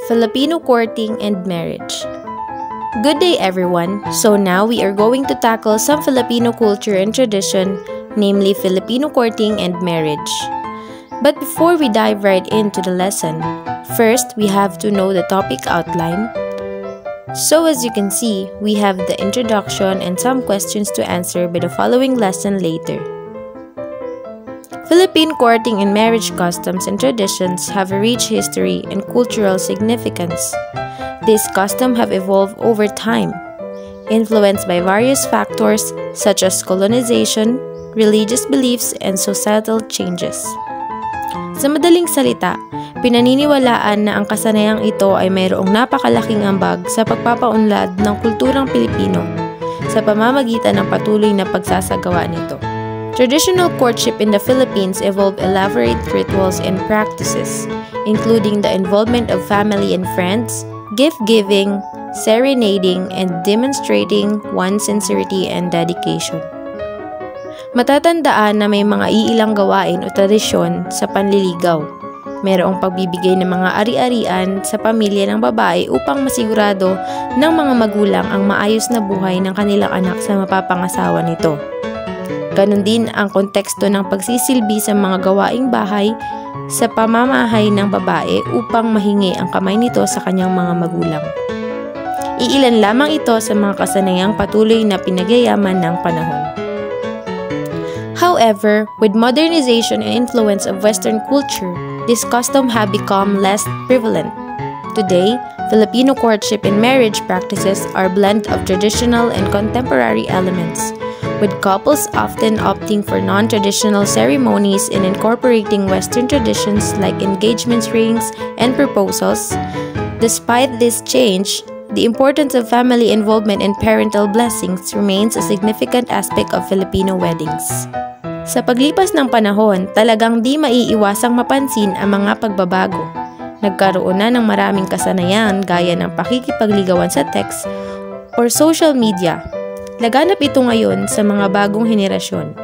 Filipino courting and marriage. Good day everyone! So now we are going to tackle some Filipino culture and tradition, namely Filipino courting and marriage. But before we dive right into the lesson, first we have to know the topic outline. So as you can see, we have the introduction and some questions to answer by the following lesson later. Philippine courting and marriage customs and traditions have a rich history and cultural significance. These customs have evolved over time, influenced by various factors such as colonization, religious beliefs, and societal changes. Sa madaling salita, pinaniniwalaan na ang kasanayang ito ay mayroong napakalaking ambag sa pagpapaunlad ng kulturang Pilipino sa pamamagitan ng patuloy na pagsasagawa nito. Traditional courtship in the Philippines involve elaborate rituals and practices, including the involvement of family and friends, gift-giving, serenading, and demonstrating one's sincerity and dedication. Matatandaan na may mga iilang gawain o tradisyon sa panliligaw. Mayroong pagbibigay ng mga ari-arian sa pamilya ng babae upang masigurado ng mga magulang ang maayos na buhay ng kanilang anak sa mapapangasawa nito. Ganon din ang konteksto ng pagsisilbi sa mga gawaing bahay sa pamamahay ng babae upang mahingi ang kamay nito sa kanyang mga magulang. Iilan lamang ito sa mga kasanayang patuloy na pinagyayaman ng panahon. However, with modernization and influence of Western culture, this custom have become less prevalent. Today, Filipino courtship and marriage practices are a blend of traditional and contemporary elements, with couples often opting for non-traditional ceremonies and incorporating Western traditions like engagement rings and proposals. Despite this change, the importance of family involvement and parental blessings remains a significant aspect of Filipino weddings. Sa paglipas ng panahon, talagang di maiiwasang mapansin ang mga pagbabago. Nagkaroon na ng maraming kasanayan gaya ng pakikipagligawan sa text or social media. Laganap ito ngayon sa mga bagong henerasyon.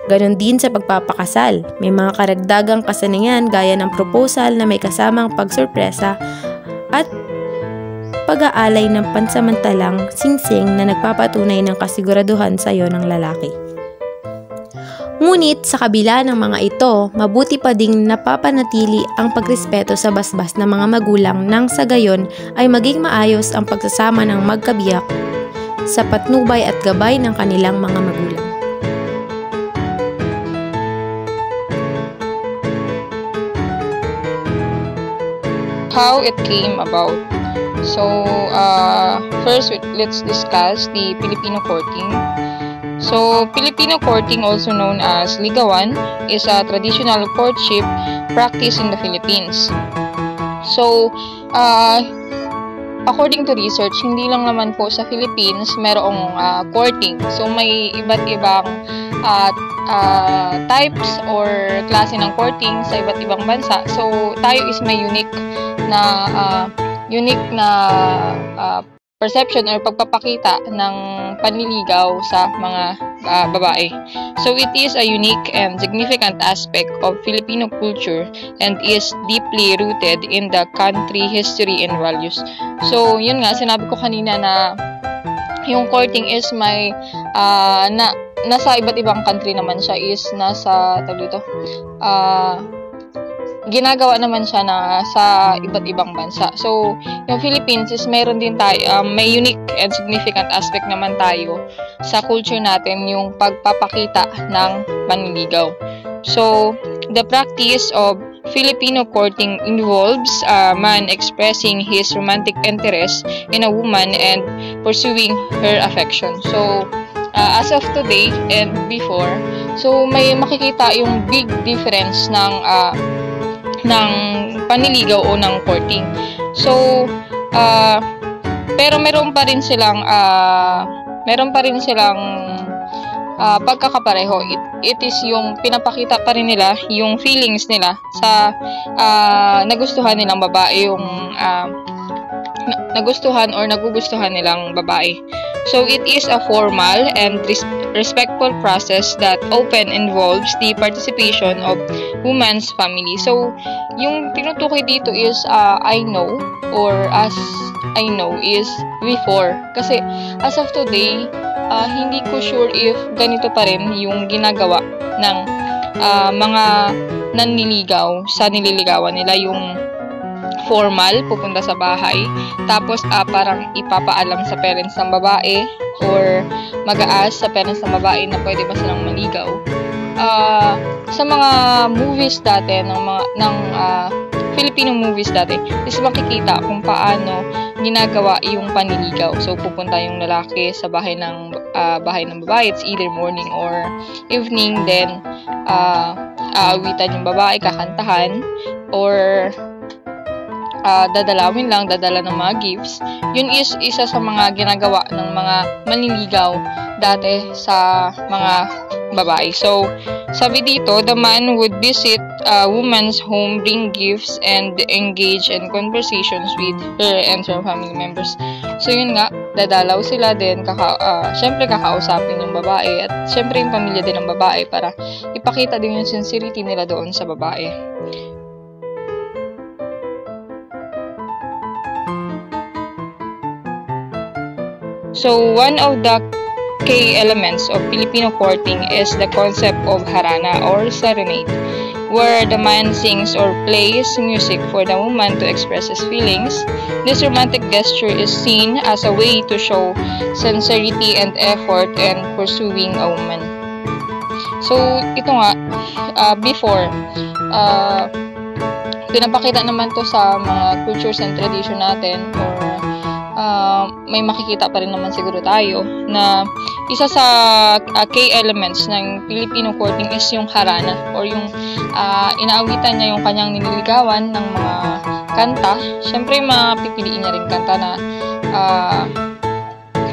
Ganon din sa pagpapakasal. May mga karagdagang kasanayan gaya ng proposal na may kasamang pagsurpresa at pag-aalay ng pansamantalang singsing na nagpapatunay ng kasiguraduhan sa iyo ng lalaki. Ngunit sa kabila ng mga ito, mabuti pa ding napapanatili ang pagrespeto sa basbas ng mga magulang nang sa gayon ay maging maayos ang pagsasama ng magkabiyak sa patnubay at gabay ng kanilang mga magulang. How it came about. So, first let's discuss the Filipino courting. So, Filipino courting, also known as ligawan, is a traditional courtship practice in the Philippines. So, according to research, hindi lang naman po sa Philippines merong courting. So, may iba't ibang types or klase ng courting sa iba't ibang bansa. So, tayo is may unique na perception or pagpapakita ng panliligaw sa mga babae. So, it is a unique and significant aspect of Filipino culture and is deeply rooted in the country history and values. So, yun nga, sinabi ko kanina na yung courting is may nasa iba't ibang country naman siya, is nasa ginagawa naman siya na sa iba't ibang bansa. So, yung Philippines is meron din tayo, may unique and significant aspect naman tayo sa culture natin, yung pagpapakita ng panliligaw. So, the practice of Filipino courting involves a man expressing his romantic interest in a woman and pursuing her affection. So, as of today and before, so may makikita yung big difference ng panliligaw o ng courting. So, pero meron pa rin silang pagkakapareho. It is yung pinapakita pa rin nila yung feelings nila sa nagustuhan nilang babae, nagustuhan or nagugustuhan nilang babae. So it is a formal and respectful process that often involves the participation of woman's family. So yung tinutukoy dito is I know, or as I know is before. Kasi as of today, hindi ko sure if ganito pa rin yung ginagawa ng mga nanliligaw sa nililigawan nila, yung formal, pupunta sa bahay, tapos parang ipapaalam sa parents ng babae or mag-a-ask sa parents ng babae na pwede ba silang maligaw. Sa mga movies dati, ng Filipino movies dati, is makikita kung paano ginagawa yung panliligaw. So, pupunta yung lalaki sa bahay ng babae. It's either morning or evening. Then, aawitan yung babae, kakantahan, or dadala ng mga gifts. Yun is isa sa mga ginagawa ng mga manliligaw dati sa mga babae. So, sabi dito, the man would visit a woman's home, bring gifts, and engage in conversations with her and her family members. So, yun nga, dadalaw sila din, syempre kakausapin yung babae, at syempre yung pamilya din ng babae para ipakita din yung sincerity nila doon sa babae. So, one of the key elements of Filipino courting is the concept of harana or serenade, where the man sings or plays music for the woman to express his feelings. This romantic gesture is seen as a way to show sincerity and effort in pursuing a woman. So, ito nga, before, pinapakita naman to sa mga cultures and tradition natin, or may makikita pa rin naman siguro tayo na isa sa key elements ng Filipino courting is yung harana, or yung inaawitan niya yung kanyang nililigawan ng mga kanta. Siyempre, mapipiliin niya rin kanta na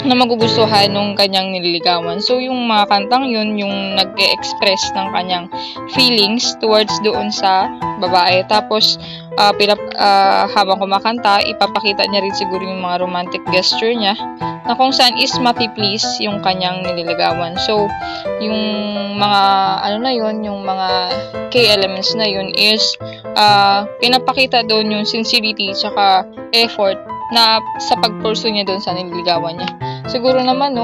magugustuhan nung kanyang nililigawan. So, yung mga kantang yun, yung nag-e-express ng kanyang feelings towards doon sa babae. Tapos, habang kumakanta, ipapakita niya rin siguro yung mga romantic gesture niya na kung saan is mapi-please yung kanyang nililigawan. So, yung mga, yung mga key elements na yun is pinapakita doon yung sincerity tsaka effort na sa pag-pursue niya doon sa nililigawan niya. Siguro naman,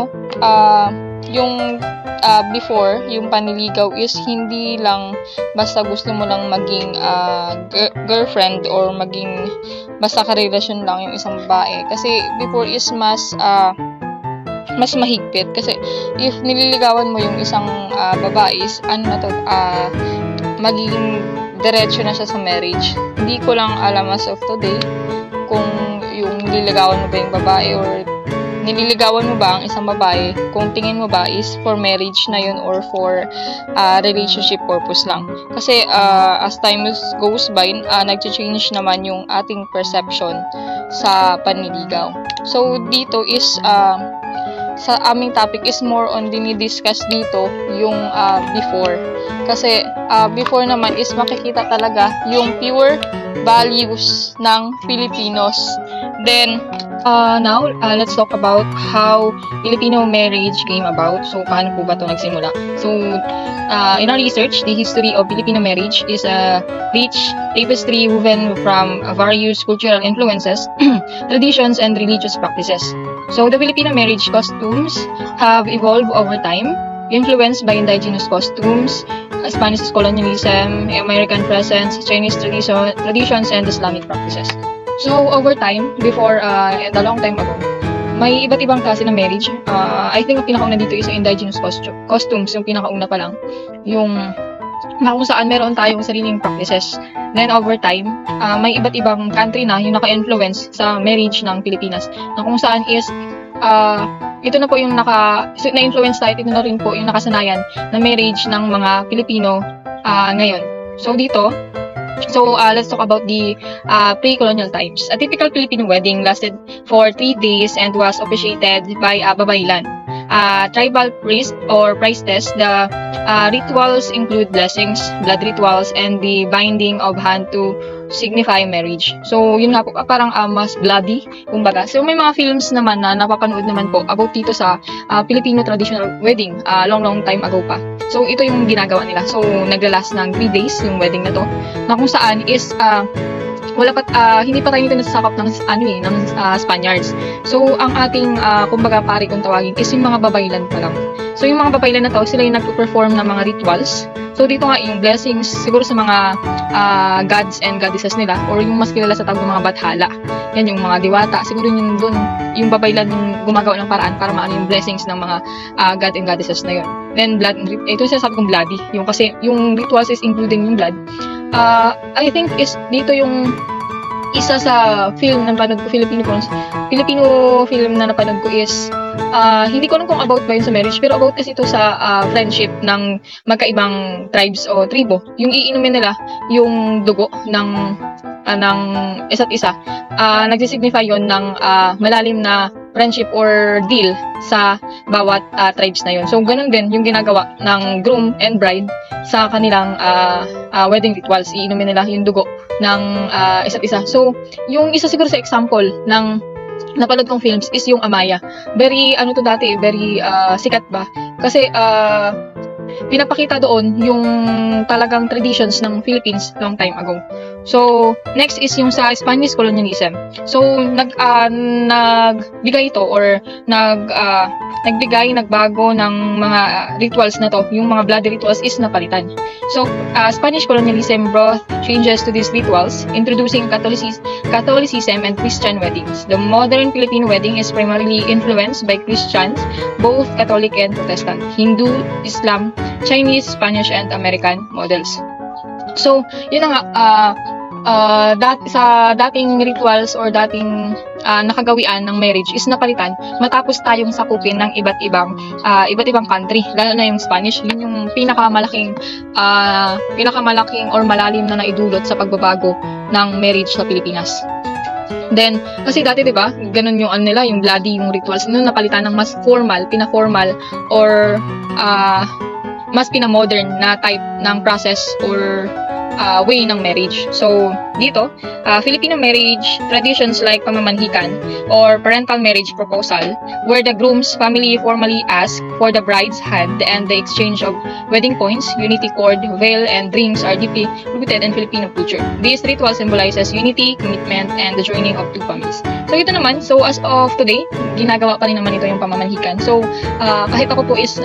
yung before, yung panliligaw is hindi lang basta gusto mo lang maging girlfriend or maging basta karelasyon lang yung isang babae. Kasi before is mas mahigpit. Kasi if nililigawan mo yung isang babae is, magiging diretso na siya sa marriage. Hindi ko lang alam as of today kung yung nililigawan mo ba yung babae, or nililigawan mo ba ang isang babae, kung tingin mo ba is for marriage na yun or for relationship purpose lang. Kasi as time goes by, nag-change naman yung ating perception sa panliligaw. So, dito is, sa aming topic is more on dinidiscuss dito yung before. Kasi before naman is makikita talaga yung pure values ng Filipinos. Then, now, let's talk about how Filipino marriage came about. So, paano po ba ito nagsimula? So, in our research, the history of Filipino marriage is a rich tapestry woven from various cultural influences, traditions, and religious practices. So, the Filipino marriage costumes have evolved over time, influenced by indigenous costumes, Spanish colonialism, American presence, Chinese traditions, and Islamic practices. So, over time, before, and a long time ago, may iba't ibang klase ng marriage. I think ang pinakauna dito is yung indigenous costumes, yung pinakauna pa lang. Yung kung saan meron tayong sariling practices. Then, over time, may iba't ibang country na yung naka-influence sa marriage ng Pilipinas. Na kung saan is, ito na po yung na-influence tayo, ito na rin po yung nakasanayan na marriage ng mga Pilipino ngayon. So, dito, let's talk about the pre-colonial times. A typical Filipino wedding lasted for 3 days and was officiated by a babaylan, tribal priest or priestess. The rituals include blessings, blood rituals, and the binding of hand to signify marriage. So, yun nga po, parang mas bloody, kumbaga. So, may mga films naman na napapanood naman po about dito sa Filipino traditional wedding, long time ago pa. So, ito yung ginagawa nila. So, naglalast ng 3 days yung wedding na to, na kung saan is hindi pa tayo nito nasasakop ng Spaniards. So, ang ating kumbaga pari kung tawagin is yung mga babaylan pa lang. So, yung mga babaylan na to, sila yung nagpo-perform ng mga rituals. So, dito nga yung blessings siguro sa mga gods and goddesses nila, or yung mas kilala sa tawag ng mga bathala. Yan yung mga diwata. Siguro yung doon, yung babaylan yung gumagawa ng paraan para maano yung blessings ng mga god and goddesses na yun. Then, blood, ito yung sabi kong bloody. Yung kasi, yung rituals is including yung blood. I think is dito yung isa sa film na napanood ko, Filipino film na napanood ko is hindi ko alam kung about ba yun sa marriage, pero about kasi ito sa friendship ng magkaibang tribes o tribo. Yung iinumin nila yung dugo ng isa't isa. Nagsisignify yon ng malalim na friendship or deal sa bawat tribes na yun. So, ganun din yung ginagawa ng groom and bride sa kanilang wedding rituals. Iinumin nila yung dugo ng isa't isa. So, yung isa siguro sa example ng napanood kong films is yung Amaya. Very, very sikat ba? Kasi, pinapakita doon yung talagang traditions ng Philippines long time ago. So, next is yung sa Spanish colonialism. So, nagbigay ito or nagbago ng mga rituals na to. Yung mga blood rituals is napalitan. So, Spanish colonialism brought changes to these rituals, introducing Catholicism and Christian weddings. The modern Filipino wedding is primarily influenced by Christians, both Catholic and Protestant, Hindu, Islam, Chinese, Spanish, and American models. So, yun na nga, sa dating rituals or dating nakagawian ng marriage is napalitan matapos tayong sakupin ng iba't ibang country, lalo na yung Spanish. Yun yung pinakamalaking or malalim na naidulot sa pagbabago ng marriage sa Pilipinas. Then, kasi dati, di ba, ganun yung nila, yung bloody, yung rituals, nung napalitan ng mas pina-formal, or mas pina-modern na type ng process or way ng marriage. So, dito, Filipino marriage traditions like pamamanhikan or parental marriage proposal, where the groom's family formally asks for the bride's hand and the exchange of wedding points, unity cord, veil, and rings are deeply rooted in Filipino culture. This ritual symbolizes unity, commitment, and the joining of two families. So, ito naman, so as of today, ginagawa pa rin naman ito yung pamamanhikan. So, kahit ako po is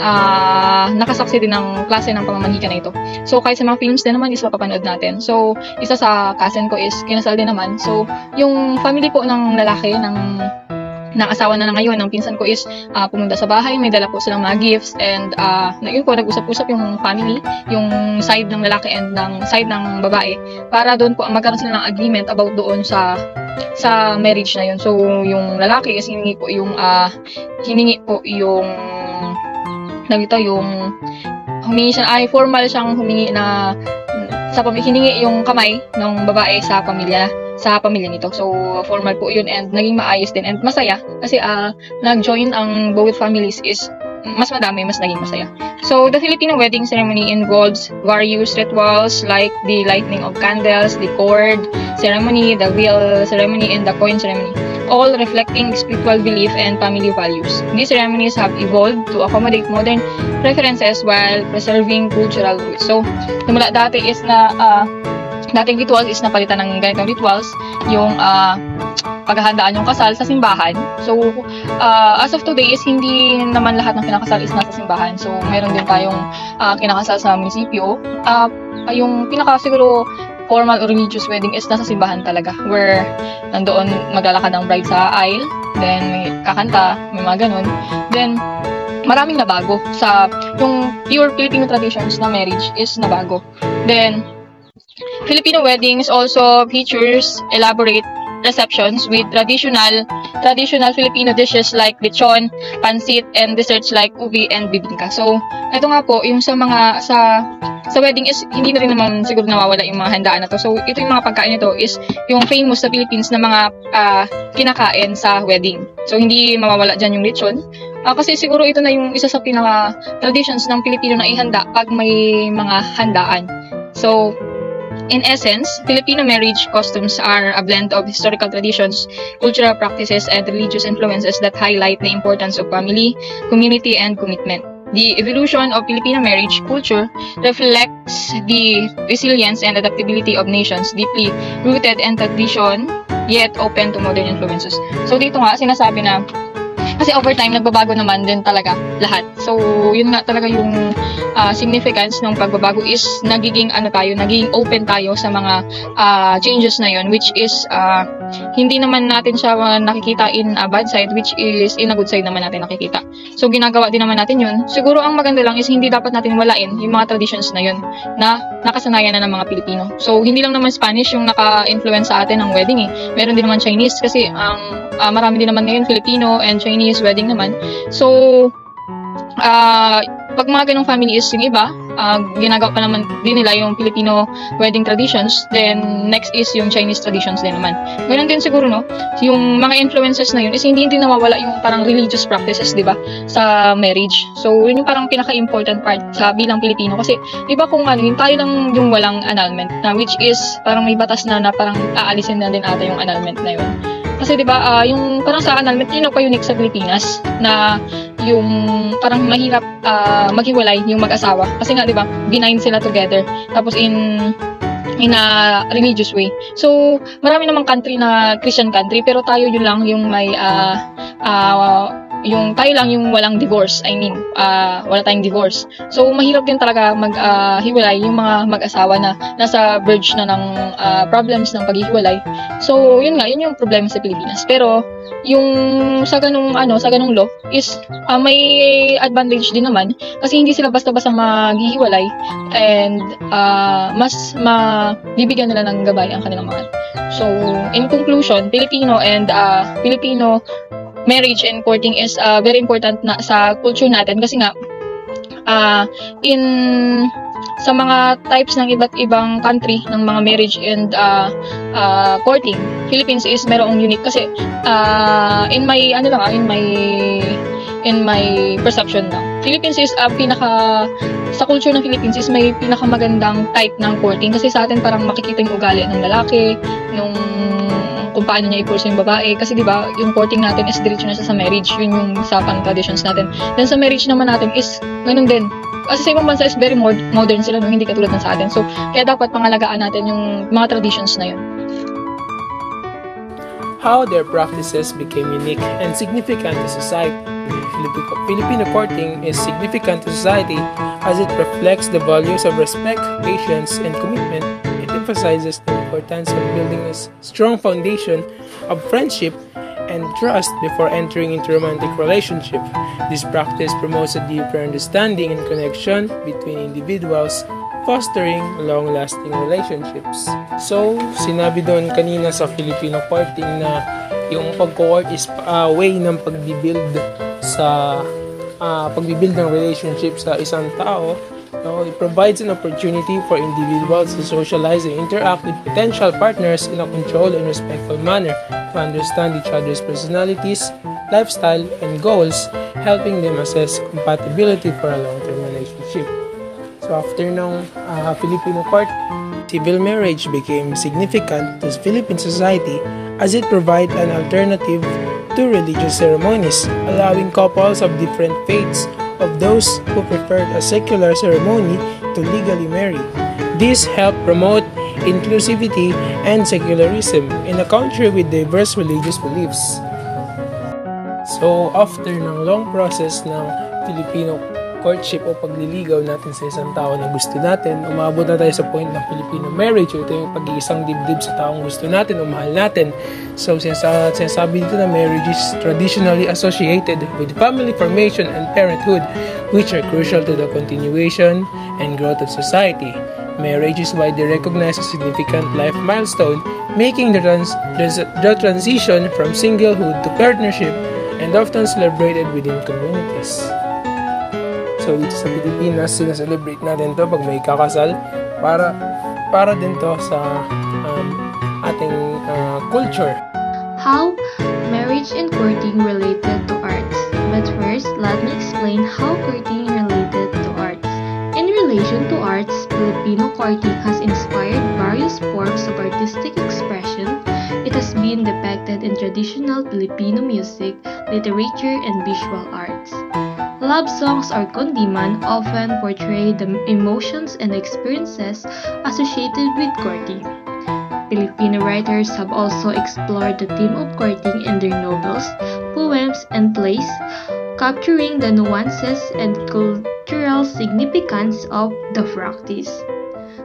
nakasaksi din ng klase ng pamamanhikan na ito. So, kahit sa mga films din naman is mapapanood natin. So, isa sa cousin ko is kinasal din naman. So, yung family po ng lalaki, ng asawa na ngayon, ng pinsan ko is pumunta sa bahay, may dala po silang mga gifts, and yun po, nag-usap-usap yung family, yung side ng lalaki and ng side ng babae, para doon po magkaroon sila ng agreement about doon sa marriage na yun. So, yung lalaki is hiningi po yung formal siyang humingi na hiningi yung kamay ng babae sa pamilya nito. So, formal po yun, and naging maayos din and masaya kasi nag-join ang both families is mas naging masaya. So, the Filipino wedding ceremony involves various rituals like the lighting of candles, the cord ceremony, the veil ceremony, and the coin ceremony, all reflecting spiritual belief and family values. These ceremonies have evolved to accommodate modern preferences while preserving cultural roots. So, simula dati is dating rituals is napalitan ng ganitong rituals, yung paghahandaan yung kasal sa simbahan. So, as of today is hindi naman lahat ng kinakasal is nasa simbahan. So, mayroon din tayong kinakasal sa munisipyo. Yung siguro formal or religious wedding is nasa simbahan talaga, where nandoon maglalakad ang bride sa aisle, then may kakanta, may mga ganun. Then, maraming nabago sa yung pure Filipino traditions na marriage is nabago. Then, Filipino weddings also features elaborate receptions with traditional Filipino dishes like lechon, pansit, and desserts like ubi and bibingka. So, ito nga po, yung sa wedding is hindi na rin naman siguro nawawala yung mga handaan na to. So, ito yung mga pagkain nito is yung famous sa Philippines na mga kinakain sa wedding. So, hindi mawawala dyan yung lechon. Kasi siguro ito na yung isa sa pinaka-traditions ng Pilipino na ihanda pag may mga handaan. So, In essence, Filipino marriage customs are a blend of historical traditions, cultural practices, and religious influences that highlight the importance of family, community, and commitment. The evolution of Filipino marriage culture reflects the resilience and adaptability of nations deeply rooted in tradition yet open to modern influences. So dito nga, sinasabi na kasi over time, nagbabago naman din talaga lahat. So, yun nga talaga yung significance ng pagbabago is nagiging open tayo sa mga changes na yun, which is hindi naman natin siya nakikita in a bad side, which is in a good side naman natin nakikita. So, ginagawa din naman natin yun. Siguro ang maganda lang is hindi dapat natin walain yung mga traditions na yun na nakasanayan na ng mga Pilipino. So, hindi lang naman Spanish yung naka-influence sa atin ng wedding eh. Meron din naman Chinese kasi marami din naman ngayon Filipino and Chinese wedding naman. So, pag mga ganong family is yung iba, ginagawa pa naman din nila yung Filipino wedding traditions, then next is yung Chinese traditions din naman. Ganun din siguro, no? Yung mga influences na yun is hindi nawawala yung parang religious practices, di ba? Sa marriage. So, yun yung parang pinaka-important part sa bilang Pilipino. Kasi, di ba kung yung tayo lang yung walang annulment, na which is parang may batas na parang aalisin na din ata yung annulment na yun. Kasi 'di ba, yung parang sa annulment yun pa unique sa Pilipinas na yung parang mahirap maghiwalay yung mag-asawa. Kasi nga 'di ba, bind sila together. Tapos in a religious way. So, marami namang country na Christian country pero tayo yun lang yung may yung tayo lang yung walang divorce. I mean, wala tayong divorce. So, mahirap din talaga maghiwalay yung mga mag-asawa na nasa verge na ng problems ng paghihiwalay. So, yun nga, yun yung problema sa Pilipinas. Pero, yung sa ganung law is may advantage din naman kasi hindi sila basta-basta maghihiwalay and mas bibigyan nila ng gabay ang kanilang mahal. So, in conclusion, Filipino marriage and courting is very important na sa culture natin kasi nga sa mga types ng iba't ibang country ng mga marriage and courting, Philippines is merong unique kasi in my perception na Philippines is sa culture ng Philippines is may pinakamagandang type ng courting kasi sa atin parang makikita yung ugali ng lalaki, kung paano niya i-pursue yung babae. Kasi diba, yung courting natin is diretso na sa marriage. Yun yung sa traditions natin. Then sa marriage naman natin is ganun din. Kasi sa ibang bansa is very modern sila, no? Hindi katulad ng sa atin. So, kaya dapat pangalagaan natin yung mga traditions na yun. How their practices became unique and significant to society. Filipino courting is significant to society as it reflects the values of respect, patience, and commitment. It emphasizes the importance of building a strong foundation of friendship and trust before entering into romantic relationship. This practice promotes a deeper understanding and connection between individuals, fostering long-lasting relationships. So, sinabi doon kanina sa Filipino courting na yung pag-court is a way ng pag-build ng relationship sa isang tao. No, it provides an opportunity for individuals to socialize and interact with potential partners in a controlled and respectful manner to understand each other's personalities, lifestyle, and goals, helping them assess compatibility for a long-term relationship. So after ng Filipino court, civil marriage became significant to Philippine society as it provided an alternative to religious ceremonies, allowing couples of different faiths of those who preferred a secular ceremony to legally marry. This helped promote inclusivity and secularism in a country with diverse religious beliefs. So, after ng long process ng Filipino courtship o pagliligaw natin sa isang tao na gusto natin, umabot na tayo sa point ng Filipino marriage o ito yung pag-iisang dibdib sa taong gusto natin o mahal natin. So, sinasabi dito na marriage is traditionally associated with family formation and parenthood, which are crucial to the continuation and growth of society. Marriage is widely recognized as a significant life milestone, making the transition from singlehood to partnership and often celebrated within communities. So, dito sa Pilipinas, sinaselebrate natin to pag may kakasal para din to sa ating culture. How marriage and courting related to arts. But first, let me explain how courting related to arts. In relation to arts, Filipino courting has inspired various various forms of artistic expression, it has been depicted in traditional Filipino music, literature, and visual arts. Love songs or kundiman often portray the emotions and experiences associated with courting. Filipino writers have also explored the theme of courting in their novels, poems, and plays, capturing the nuances and cultural significance of the practice.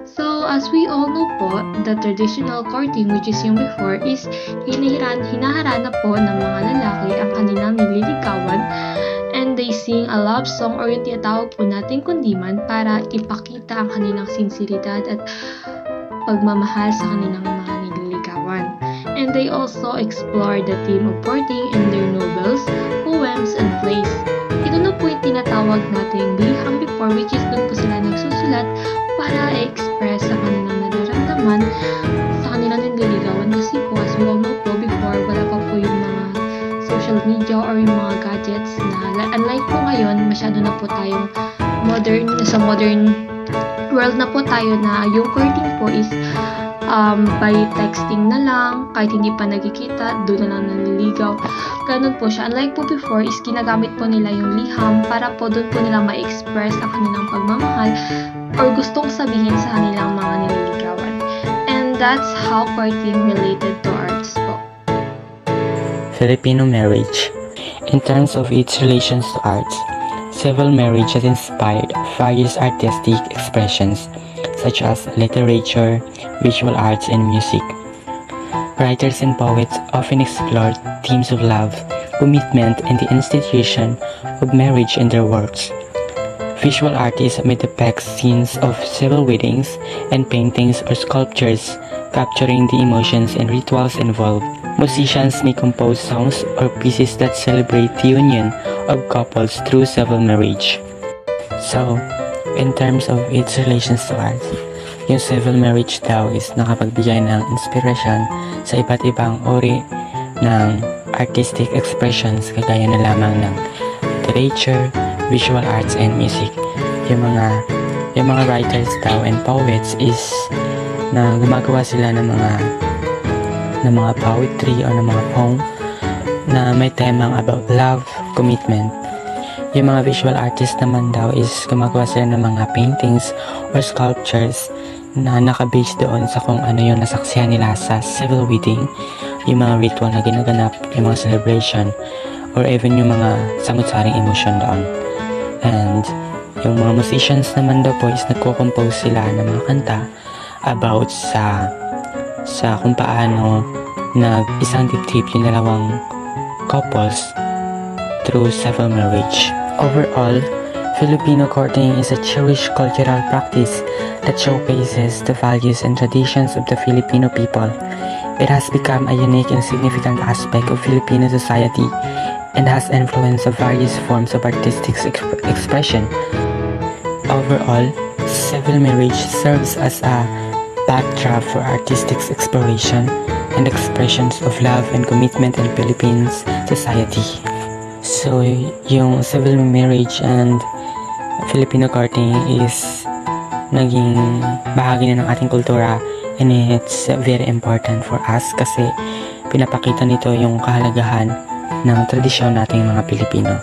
So, as we all know po, the traditional courting, which is yung before, is hinaharana po ng mga lalaki ang kanilang nililigawan, and they sing a love song or yung tinatawag po nating kundiman para ipakita ang kanilang sinseridad at pagmamahal sa kanilang mga nililigawan. And they also explore the theme of courting in their novels, poems, and plays. Ito na po yung tinatawag nating liham before, which is doon po sila nagsusulat para i-express sa kanilang nararamdaman sa kanilang nililigawan. Kasi po, as we all know po, before, wala pa po yung mga social media or yung mga gadgets na unlike po ngayon, masyado na po tayong sa modern world na po tayo na yung courting po is by texting na lang, kahit hindi pa nagkikita, doon na lang naliligaw. Ganun po siya. Unlike po before is ginagamit po nila yung liham para po doon po nila ma-express ang kanilang pagmamahal or gustong sabihin sa kanilang mga nililigawan. And that's how courting related to arts po. Filipino marriage. In terms of its relations to arts, civil marriage has inspired various artistic expressions such as literature, visual arts, and music. Writers and poets often explored themes of love, commitment, and the institution of marriage in their works. Visual artists may depict scenes of civil weddings and paintings or sculptures capturing the emotions and rituals involved. Musicians may compose songs or pieces that celebrate the union of couples through civil marriage. So, in terms of its relations to arts, yung civil marriage daw is nakapagbigay ng inspiration sa iba't ibang uri ng artistic expressions kagaya na lamang ng literature, visual arts, and music. Yung mga writers daw and poets is na gumagawa sila ng mga poetry o ng mga poem na may temang about love, commitment. Yung mga visual artists naman daw is gumagawa sila ng mga paintings or sculptures na nakabase doon sa kung ano yung nasaksihan nila sa civil wedding, yung mga ritual na ginaganap, yung mga celebration, or even yung mga samut-saring emotion doon. And yung mga musicians naman daw po is nagko-compose sila ng mga kanta about sa kung paano isang dibdib yung dalawang couples through civil marriage. Overall, Filipino courting is a cherished cultural practice that showcases the values and traditions of the Filipino people. It has become a unique and significant aspect of Filipino society and has influenced various forms of artistic expression. Overall, civil marriage serves as a backdrop for artistic exploration and expressions of love and commitment in Philippines society. So, yung civil marriage and Filipino courting is naging bahagi na ng ating kultura, and it's very important for us kasi pinapakita nito yung kahalagahan ng tradisyon nating mga Pilipino.